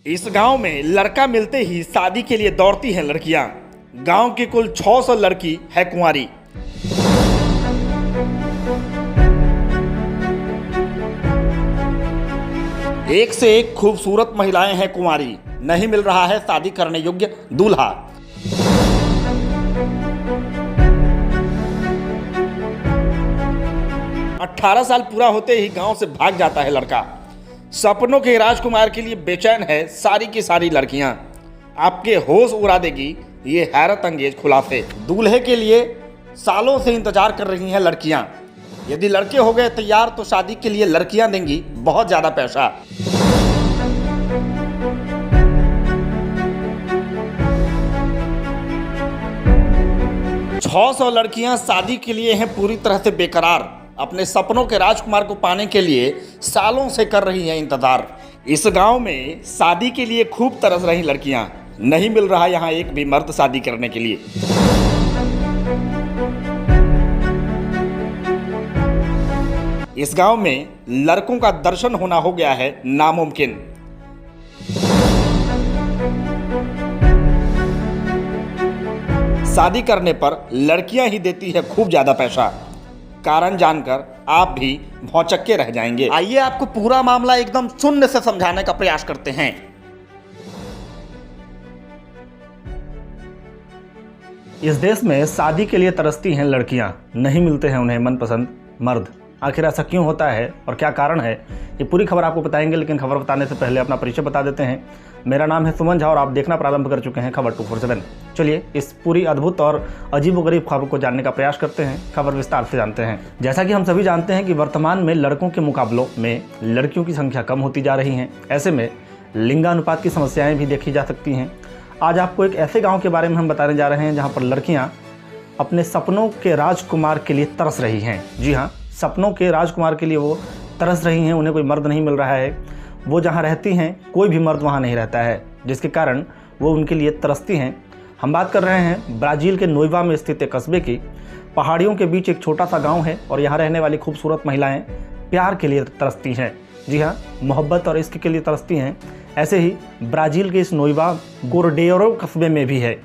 इस गांव में लड़का मिलते ही शादी के लिए दौड़ती हैं लड़कियां। गांव की कुल 600 लड़की है कुंवारी। एक से एक खूबसूरत महिलाएं हैं कुंवारी। नहीं मिल रहा है शादी करने योग्य दूल्हा। अठारह साल पूरा होते ही गांव से भाग जाता है लड़का। सपनों के राजकुमार के लिए बेचैन है सारी की सारी लड़कियां। आपके होश उड़ा देगी ये हैरत अंगेज खुलासे। दूल्हे के लिए सालों से इंतजार कर रही हैं लड़कियां। यदि लड़के हो गए तैयार तो शादी के लिए लड़कियां देंगी बहुत ज्यादा पैसा। छह 600 लड़कियां शादी के लिए हैं पूरी तरह से बेकरार। अपने सपनों के राजकुमार को पाने के लिए सालों से कर रही हैं इंतजार। इस गांव में शादी के लिए खूब तरस रही लड़कियां। नहीं मिल रहा यहां एक भी मर्द शादी करने के लिए। इस गांव में लड़कों का दर्शन होना हो गया है नामुमकिन। शादी करने पर लड़कियां ही देती है खूब ज्यादा पैसा। कारण जानकर आप भी भौचक्के रह जाएंगे। आइए आपको पूरा मामला एकदम शून्य से समझाने का प्रयास करते हैं। इस देश में शादी के लिए तरसती हैं लड़कियां। नहीं मिलते हैं उन्हें मनपसंद मर्द। आखिर ऐसा क्यों होता है और क्या कारण है, ये पूरी खबर आपको बताएंगे। लेकिन खबर बताने से पहले अपना परिचय बता देते हैं। मेरा नाम है सुमन झा और आप देखना प्रारंभ कर चुके हैं खबर 247। चलिए इस पूरी अद्भुत और अजीबोगरीब खबर को जानने का प्रयास करते हैं। खबर विस्तार से जानते हैं। जैसा कि हम सभी जानते हैं कि वर्तमान में लड़कों के मुकाबलों में लड़कियों की संख्या कम होती जा रही है। ऐसे में लिंगानुपात की समस्याएं भी देखी जा सकती हैं। आज आपको एक ऐसे गाँव के बारे में हम बताने जा रहे हैं जहाँ पर लड़कियाँ अपने सपनों के राजकुमार के लिए तरस रही हैं। जी हाँ, सपनों के राजकुमार के लिए वो तरस रही हैं। उन्हें कोई मर्द नहीं मिल रहा है। वो जहाँ रहती हैं कोई भी मर्द वहाँ नहीं रहता है, जिसके कारण वो उनके लिए तरसती हैं। हम बात कर रहे हैं ब्राज़ील के नोएवा में स्थित एक कस्बे की। पहाड़ियों के बीच एक छोटा सा गांव है और यहाँ रहने वाली खूबसूरत महिलाएं प्यार के लिए तरसती हैं। जी हाँ, मोहब्बत और इश्क के लिए तरसती हैं। ऐसे ही ब्राज़ील के इस नोएवा गोरडेरो कस्बे में भी है।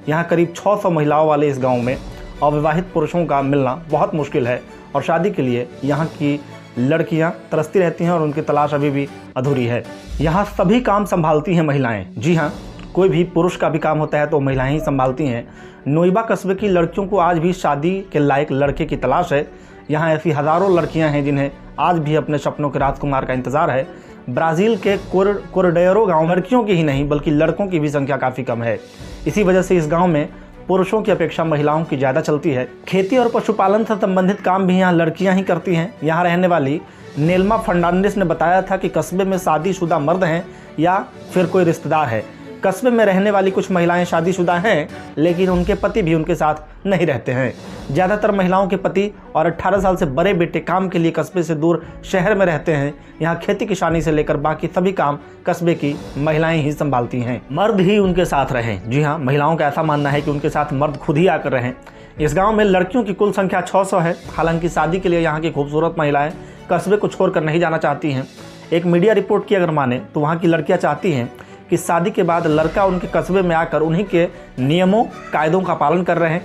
यहाँ करीब 600 महिलाओं वाले इस गाँव में अविवाहित पुरुषों का मिलना बहुत मुश्किल है और शादी के लिए यहाँ की लड़कियाँ तरसती रहती हैं और उनकी तलाश अभी भी अधूरी है। यहाँ सभी काम संभालती हैं महिलाएं। जी हाँ, कोई भी पुरुष का भी काम होता है तो महिलाएं ही संभालती हैं। नोएबा कस्बे की लड़कियों को आज भी शादी के लायक लड़के की तलाश है। यहाँ ऐसी हज़ारों लड़कियाँ हैं जिन्हें आज भी अपने सपनों के राजकुमार का इंतज़ार है। ब्राज़ील के कोरडेरो गाँव लड़कियों की ही नहीं बल्कि लड़कों की भी संख्या काफ़ी कम है। इसी वजह से इस गाँव में पुरुषों की अपेक्षा महिलाओं की ज़्यादा चलती है। खेती और पशुपालन से संबंधित काम भी यहाँ लड़कियाँ ही करती हैं। यहाँ रहने वाली नेल्मा फर्नांडिस ने बताया था कि कस्बे में शादीशुदा मर्द हैं या फिर कोई रिश्तेदार है। कस्बे में रहने वाली कुछ महिलाएं शादीशुदा हैं लेकिन उनके पति भी उनके साथ नहीं रहते हैं। ज़्यादातर महिलाओं के पति और 18 साल से बड़े बेटे काम के लिए कस्बे से दूर शहर में रहते हैं। यहाँ खेती किसानी से लेकर बाकी सभी काम कस्बे की महिलाएं ही संभालती हैं। मर्द ही उनके साथ रहें। जी हाँ, महिलाओं का ऐसा मानना है कि उनके साथ मर्द खुद ही आकर रहें। इस गाँव में लड़कियों की कुल संख्या 600 है। हालांकि शादी के लिए यहाँ की खूबसूरत महिलाएँ कस्बे को छोड़कर नहीं जाना चाहती हैं। एक मीडिया रिपोर्ट की अगर माने तो वहाँ की लड़कियाँ चाहती हैं कि शादी के बाद लड़का उनके कस्बे में आकर उन्हीं के नियमों कायदों का पालन कर रहे हैं।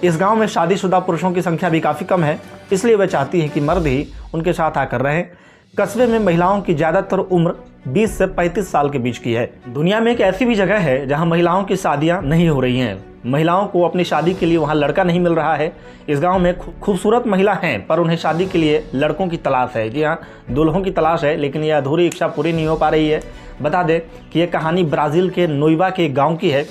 इस गांव में शादीशुदा पुरुषों की संख्या भी काफ़ी कम है, इसलिए वे चाहती हैं कि मर्द ही उनके साथ आकर रहें। कस्बे में महिलाओं की ज़्यादातर उम्र 20 से 35 साल के बीच की है। दुनिया में एक ऐसी भी जगह है जहां महिलाओं की शादियां नहीं हो रही हैं। महिलाओं को अपनी शादी के लिए वहां लड़का नहीं मिल रहा है। इस गांव में खूबसूरत महिला हैं पर उन्हें शादी के लिए लड़कों की तलाश है। जी हाँ, दुल्हों की तलाश है, लेकिन यह अधूरी इच्छा पूरी नहीं हो पा रही है। बता दें कि यह कहानी ब्राज़ील के नोएवा के गाँव की है।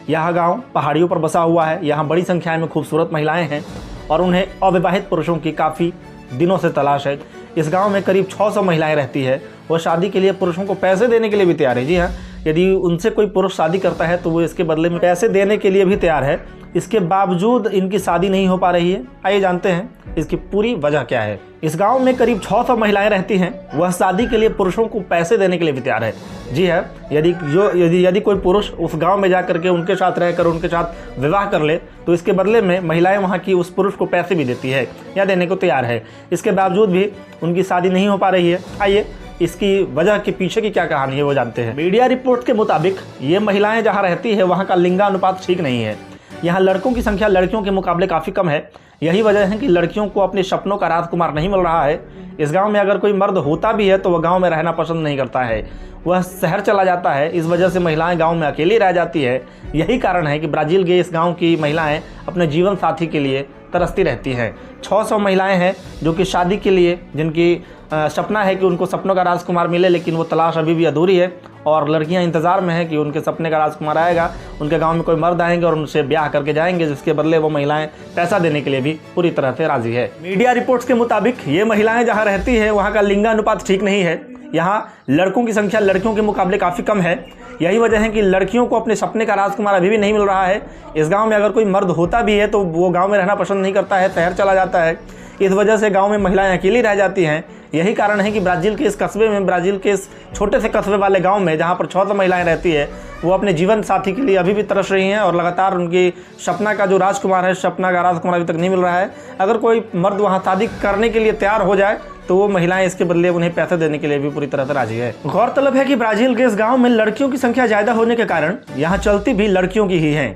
यह गाँव पहाड़ियों पर बसा हुआ है। यहाँ बड़ी संख्या में खूबसूरत महिलाएँ हैं और उन्हें अविवाहित पुरुषों की काफ़ी दिनों से तलाश है। इस गांव में करीब 600 महिलाएं रहती है। वो शादी के लिए पुरुषों को पैसे देने के लिए भी तैयार है। जी हाँ, यदि उनसे कोई पुरुष शादी करता है तो वो इसके बदले में पैसे देने के लिए भी तैयार है। इसके बावजूद इनकी शादी नहीं हो पा रही है। आइए जानते हैं इसकी पूरी वजह क्या है। इस गांव में करीब 600 महिलाएं रहती हैं। वह शादी के लिए पुरुषों को पैसे देने के लिए भी तैयार है। जी है, यदि कोई पुरुष उस गांव में जा करके उनके साथ रहकर उनके साथ विवाह कर ले तो इसके बदले में महिलाएं वहां की उस पुरुष को पैसे भी देती है या देने को तैयार है। इसके बावजूद भी उनकी शादी नहीं हो पा रही है। आइए इसकी वजह के पीछे की क्या कहानी है वो जानते हैं। मीडिया रिपोर्ट के मुताबिक ये महिलाएं जहां रहती है वहां का लिंगानुपात ठीक नहीं है। यहाँ लड़कों की संख्या लड़कियों के मुकाबले काफ़ी कम है। यही वजह है कि लड़कियों को अपने सपनों का राजकुमार नहीं मिल रहा है। इस गांव में अगर कोई मर्द होता भी है तो वह गांव में रहना पसंद नहीं करता है, वह शहर चला जाता है। इस वजह से महिलाएं गांव में अकेली रह जाती है। यही कारण है कि ब्राज़ील के इस गांव की महिलाएं अपने जीवन साथी के लिए तरसती रहती हैं। 600 महिलाएं हैं जो कि शादी के लिए, जिनकी सपना है कि उनको सपनों का राजकुमार मिले, लेकिन वो तलाश अभी भी अधूरी है। और लड़कियां इंतज़ार में हैं कि उनके सपने का राजकुमार आएगा, उनके गांव में कोई मर्द आएंगे और उनसे ब्याह करके जाएंगे, जिसके बदले वो महिलाएं पैसा देने के लिए भी पूरी तरह से राजी है। मीडिया रिपोर्ट्स के मुताबिक ये महिलाएं जहां रहती है वहां का लिंगानुपात ठीक नहीं है। यहाँ लड़कों की संख्या लड़कियों के मुकाबले काफ़ी कम है। यही वजह है कि लड़कियों को अपने सपने का राजकुमार अभी भी नहीं मिल रहा है। इस गांव में अगर कोई मर्द होता भी है तो वो गांव में रहना पसंद नहीं करता है, शहर चला जाता है। इस वजह से गांव में महिलाएं अकेली रह जाती हैं। यही कारण है कि ब्राज़ील के इस कस्बे में, ब्राज़ील के इस छोटे से कस्बे वाले गांव में जहां पर 600 महिलाएं रहती है, वो अपने जीवन साथी के लिए अभी भी तरस रही हैं और लगातार उनकी सपना का जो राजकुमार है, सपना का राजकुमार अभी तक नहीं मिल रहा है। अगर कोई मर्द वहां शादी करने के लिए तैयार हो जाए तो वो महिलाएं इसके बदले उन्हें पैसे देने के लिए भी पूरी तरह से राजी है। गौरतलब है कि ब्राज़ील के इस गांव में लड़कियों की संख्या ज़्यादा होने के कारण यहाँ चलती भी लड़कियों की ही है।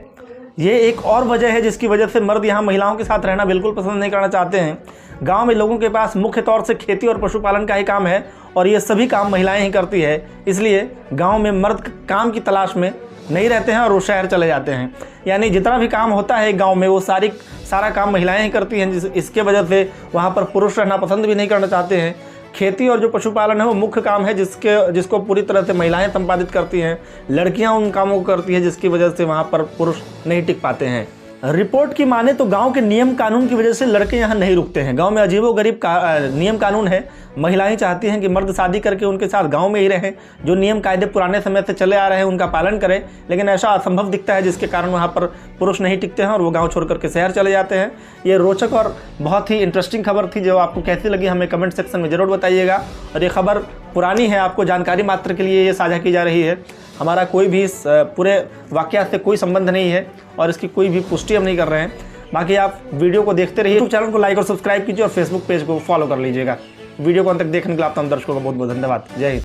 ये एक और वजह है जिसकी वजह से मर्द यहाँ महिलाओं के साथ रहना बिल्कुल पसंद नहीं करना चाहते हैं। गांव में लोगों के पास मुख्य तौर से खेती और पशुपालन का ही काम है और ये सभी काम महिलाएं ही करती है। इसलिए गांव में मर्द काम की तलाश में नहीं रहते हैं और वो शहर चले जाते हैं। यानी जितना भी काम होता है गांव में वो सारा काम महिलाएं ही करती हैं। इसके वजह से वहाँ पर पुरुष रहना पसंद भी नहीं करना चाहते हैं। खेती और जो पशुपालन है वो मुख्य काम है जिसको पूरी तरह से महिलाएं संपादित करती हैं। लड़कियां उन कामों को करती हैं जिसकी वजह से वहाँ पर पुरुष नहीं टिक पाते हैं। रिपोर्ट की माने तो गांव के नियम कानून की वजह से लड़के यहाँ नहीं रुकते हैं। गांव में अजीबोगरीब नियम कानून है। महिलाएं चाहती हैं कि मर्द शादी करके उनके साथ गांव में ही रहें, जो नियम कायदे पुराने समय से चले आ रहे हैं उनका पालन करें, लेकिन ऐसा असंभव दिखता है जिसके कारण वहाँ पर पुरुष नहीं टिकते हैं और वो गाँव छोड़ करके शहर चले जाते हैं। ये रोचक और बहुत ही इंटरेस्टिंग खबर थी। जो आपको कैसी लगी हमें कमेंट सेक्शन में ज़रूर बताइएगा। और ये खबर पुरानी है, आपको जानकारी मात्र के लिए ये साझा की जा रही है। हमारा कोई भी इस पूरे वाक़या से कोई संबंध नहीं है और इसकी कोई भी पुष्टि हम नहीं कर रहे हैं। बाकी आप वीडियो को देखते रहिए। यूट्यूब चैनल को लाइक और सब्सक्राइब कीजिए और फेसबुक पेज को फॉलो कर लीजिएगा। वीडियो को अंत तक देखने के लिए आप तमाम दर्शकों का बहुत बहुत धन्यवाद। जय हिंद।